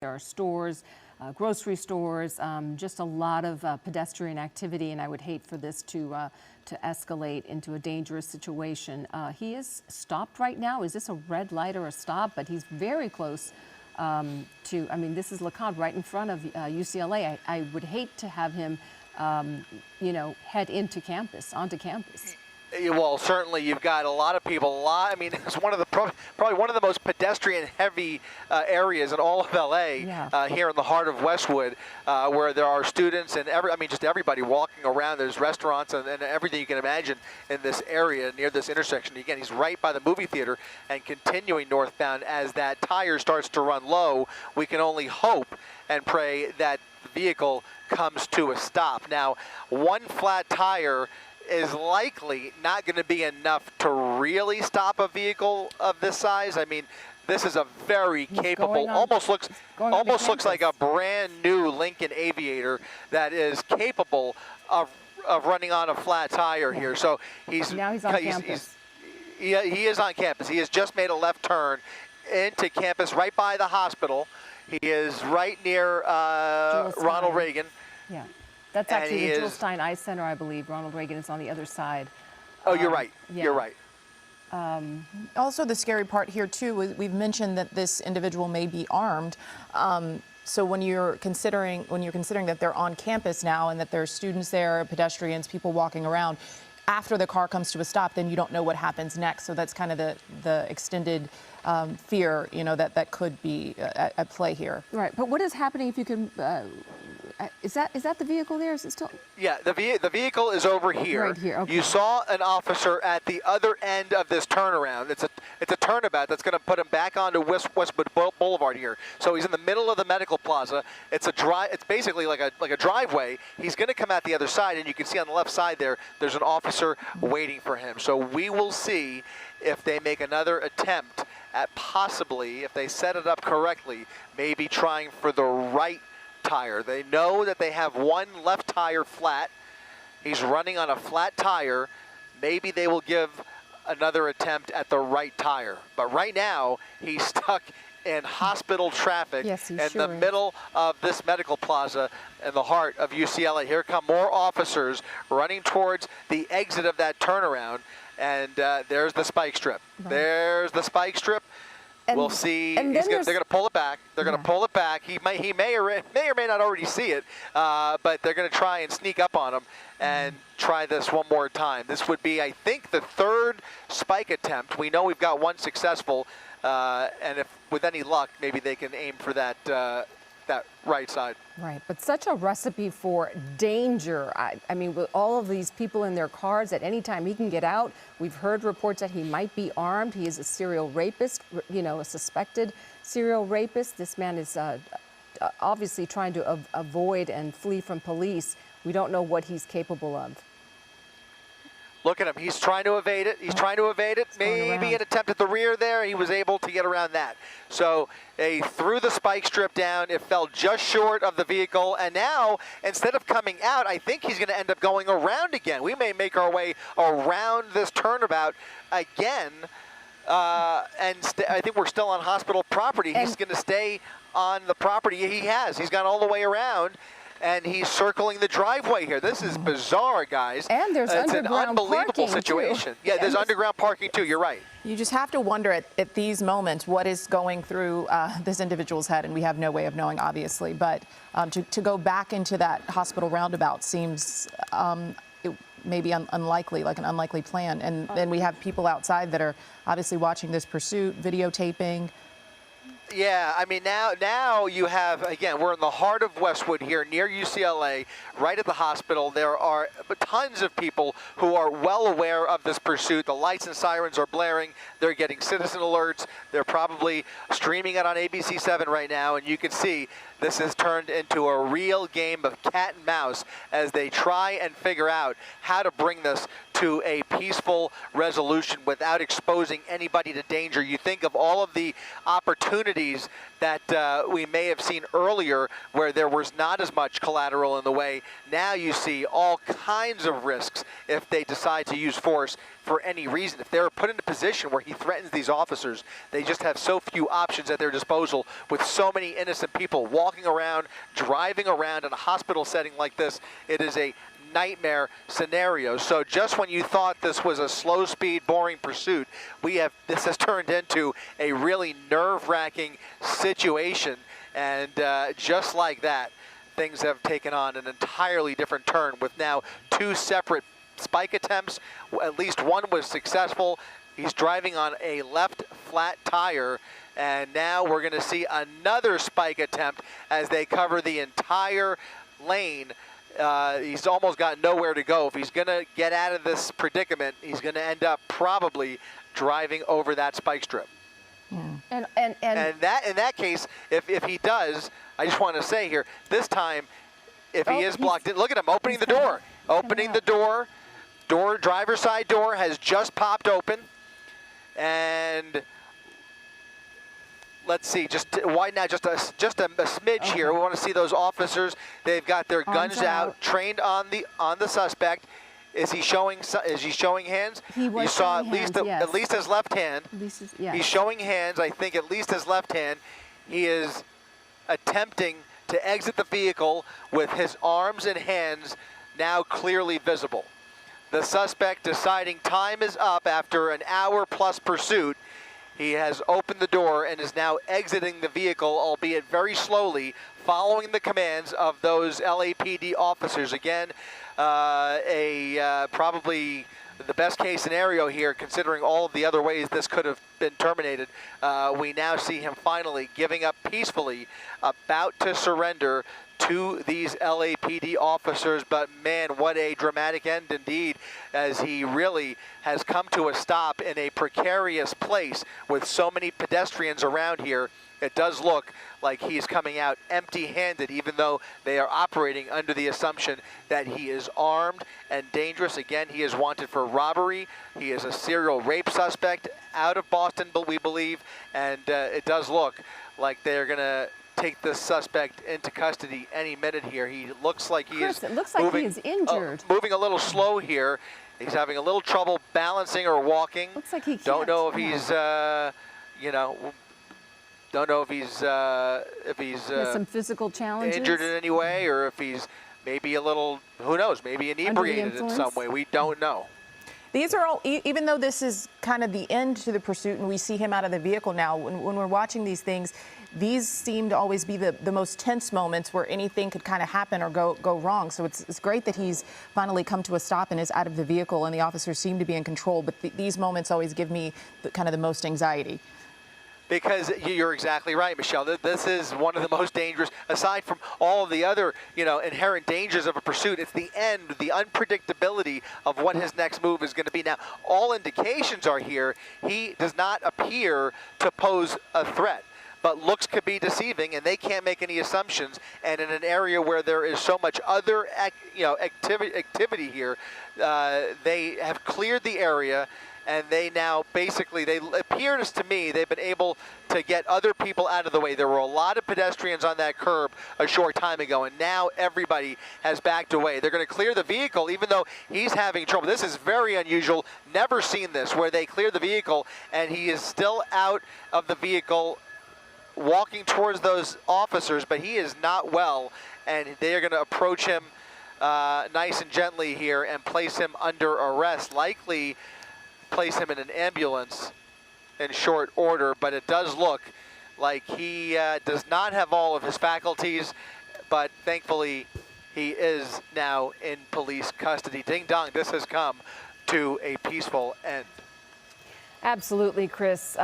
There are stores, grocery stores, just a lot of pedestrian activity, and I would hate for this to escalate into a dangerous situation. He is stopped right now. Is this a red light or a stop? But he's very close to, I mean, this is LeConte right in front of UCLA. I would hate to have him, you know, head onto campus. Well, certainly you've got a lot of people. I mean, it's one of the probably one of the most pedestrian-heavy areas in all of LA, here in the heart of Westwood, where there are students and just everybody walking around. There's restaurants and everything you can imagine in this area near this intersection. Again, he's right by the movie theater and continuing northbound. As that tire starts to run low, we can only hope and pray that the vehicle comes to a stop. Now, one flat tire is likely not going to be enough to really stop a vehicle of this size. I mean, this is a very capable, almost looks like a brand new Lincoln Aviator that is capable of running on a flat tire here. So now he's on campus. He is on campus. He has just made a left turn into campus right by the hospital. He is right near Ronald Reagan. Yeah. That's actually the Jules Stein Eye Center, I believe. Ronald Reagan is on the other side. Oh, you're right. Yeah. You're right. Also, the scary part here, too, we've mentioned that this individual may be armed. So when you're considering that they're on campus now and that there are students there, pedestrians, people walking around, after the car comes to a stop, then you don't know what happens next. So that's kind of the extended fear, you know, that could be at play here. Right. But what is happening if you can? Is that the vehicle there? Is it still? Yeah, the vehicle is over here. Right here. Okay. You saw an officer at the other end of this turnaround. It's a turnabout that's going to put him back onto Westwood Boulevard here. So he's in the middle of the medical plaza. It's basically like a driveway. He's going to come out the other side, and you can see on the left side there's an officer waiting for him. So we will see if they make another attempt at possibly, if they set it up correctly, maybe trying for the right tire. They know that they have one left tire flat. He's running on a flat tire. Maybe they will give another attempt at the right tire. But right now, he's stuck in hospital traffic in the middle of this medical plaza in the heart of UCLA. Here come more officers running towards the exit of that turnaround. And there's the spike strip. Right. There's the spike strip. We'll see. They're going to pull it back. They're going to pull it back. He may or may not already see it, but they're going to try and sneak up on him and try this one more time. This would be, I think, the third spike attempt. We know we've got one successful, and if with any luck, maybe they can aim for that right side. Right, but such a recipe for danger. I mean, with all of these people in their cars, at any time he can get out. We've heard reports that he might be armed. He is a serial rapist, you know, a suspected serial rapist. This man is obviously trying to avoid and flee from police. We don't know what he's capable of. Look at him. He's trying to evade it. He's trying to evade it. Maybe an attempt at the rear there. He was able to get around that. So they threw the spike strip down. It fell just short of the vehicle. And now, instead of coming out, I think he's going to end up going around again. We may make our way around this turnabout again. I think we're still on hospital property. He's going to stay on the property he has. He's gone all the way around. And he's circling the driveway here. This is bizarre, guys. And there's underground parking. It's an unbelievable situation. Yeah, there's underground parking too. You're right. You just have to wonder at these moments what is going through this individual's head, and we have no way of knowing, obviously. But to go back into that hospital roundabout seems maybe unlikely, like an unlikely plan. And then we have people outside that are obviously watching this pursuit, videotaping. Yeah, I mean, now you have, again, we're in the heart of Westwood here near UCLA, right at the hospital. There are tons of people who are well aware of this pursuit. The lights and sirens are blaring. They're getting citizen alerts. They're probably streaming it on ABC7 right now, and you can see this has turned into a real game of cat and mouse as they try and figure out how to bring this to a peaceful resolution without exposing anybody to danger. You think of all of the opportunities that we may have seen earlier where there was not as much collateral in the way. Now you see all kinds of risks if they decide to use force for any reason. If they're put in a position where he threatens these officers, they just have so few options at their disposal with so many innocent people walking around, driving around in a hospital setting like this. It is a nightmare scenario. So just when you thought this was a slow speed, boring pursuit, this has turned into a really nerve-wracking situation. And just like that, things have taken on an entirely different turn with now 2 separate spike attempts. At least one was successful. He's driving on a left flat tire, and now we're going to see another spike attempt as they cover the entire lane. He's almost got nowhere to go. If he's going to get out of this predicament, he's going to end up probably driving over that spike strip. And that, in that case, if he does, I just want to say here, this time, if he is blocked in, look at him opening the door. Opening the door. Driver's side door has just popped open. And let's see, just widen out just a smidge here. We want to see those officers. They've got their guns out, trained on the suspect. Is he showing hands? He was you saw showing hands, yes. at least his left hand. Yes. He's showing hands. I think at least his left hand. He is attempting to exit the vehicle with his arms and hands now clearly visible. The suspect deciding time is up after an hour-plus pursuit. He has opened the door and is now exiting the vehicle, albeit very slowly, following the commands of those LAPD officers. Again, probably the best case scenario here, considering all of the other ways this could have been terminated. We now see him finally giving up peacefully, about to surrender to these LAPD officers. But man, what a dramatic end indeed, as he really has come to a stop in a precarious place with so many pedestrians around here. It does look like he's coming out empty-handed, even though they are operating under the assumption that he is armed and dangerous. Again, he is wanted for robbery. He is a serial rape suspect out of Boston, but we believe, and it does look like they're going to take this suspect into custody any minute here. He looks like he is it looks like he is injured. Moving a little slow here. He's having a little trouble balancing or walking. Looks like he can't. Don't know if he's, don't know if he's some physical challenges. Injured in any way, or if he's maybe a little, who knows, maybe inebriated in some way. We don't know. These are all, even though this is kind of the end to the pursuit and we see him out of the vehicle now, when we're watching these things, these seem to always be the most tense moments where anything could kind of happen or go wrong. So it's great that he's finally come to a stop and is out of the vehicle and the officers seem to be in control. But these moments always give me kind of the most anxiety. Because you're exactly right, Michelle. This is one of the most dangerous, aside from all of the other, inherent dangers of a pursuit. It's the end, the unpredictability of what his next move is going to be. Now, all indications are here. He does not appear to pose a threat, but looks could be deceiving, and they can't make any assumptions. And in an area where there is so much other, activity here, they have cleared the area. And they now basically, it appears to me, they've been able to get other people out of the way. There were a lot of pedestrians on that curb a short time ago, and now everybody has backed away. They're going to clear the vehicle, even though he's having trouble. This is very unusual. Never seen this, where they clear the vehicle, and he is still out of the vehicle walking towards those officers, but he is not well, and they are going to approach him nice and gently here and place him under arrest, likely place him in an ambulance in short order. But it does look like he does not have all of his faculties, but thankfully he is now in police custody. Ding dong, this has come to a peaceful end. Absolutely, Chris.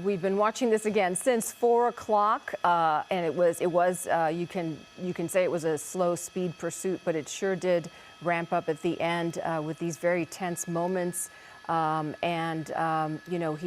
We've been watching this again since 4 o'clock, and it was you can say it was a slow speed pursuit, but it sure did ramp up at the end with these very tense moments. He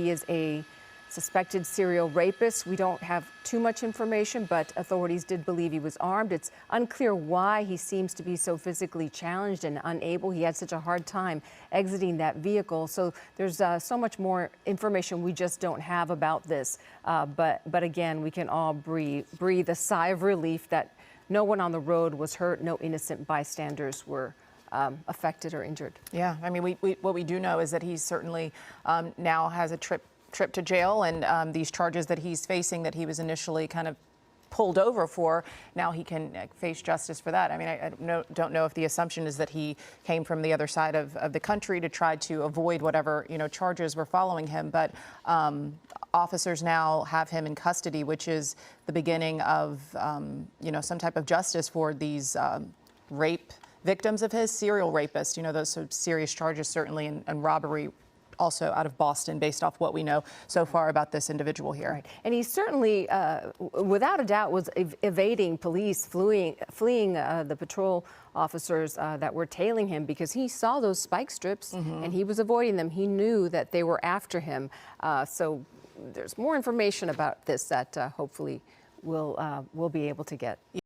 is a suspected serial rapist. We don't have too much information, but authorities did believe he was armed. It's unclear why he seems to be so physically challenged and unable. He had such a hard time exiting that vehicle. So there's so much more information we just don't have about this. But again, we can all breathe a sigh of relief that no one on the road was hurt, no innocent bystanders were affected or injured. Yeah, I mean, what we do know is that he certainly now has a trip to jail, and these charges that he's facing that he was initially kind of pulled over for, now he can face justice for that. I mean, I don't know if the assumption is that he came from the other side of the country to try to avoid whatever, charges were following him, but officers now have him in custody, which is the beginning of, some type of justice for these rape victims of his, serial rapists, those serious charges certainly, and robbery also out of Boston, based off what we know so far about this individual here. Right. And he certainly, without a doubt, was evading police, fleeing the patrol officers that were tailing him, because he saw those spike strips and he was avoiding them. He knew that they were after him. So there's more information about this that hopefully we'll be able to get.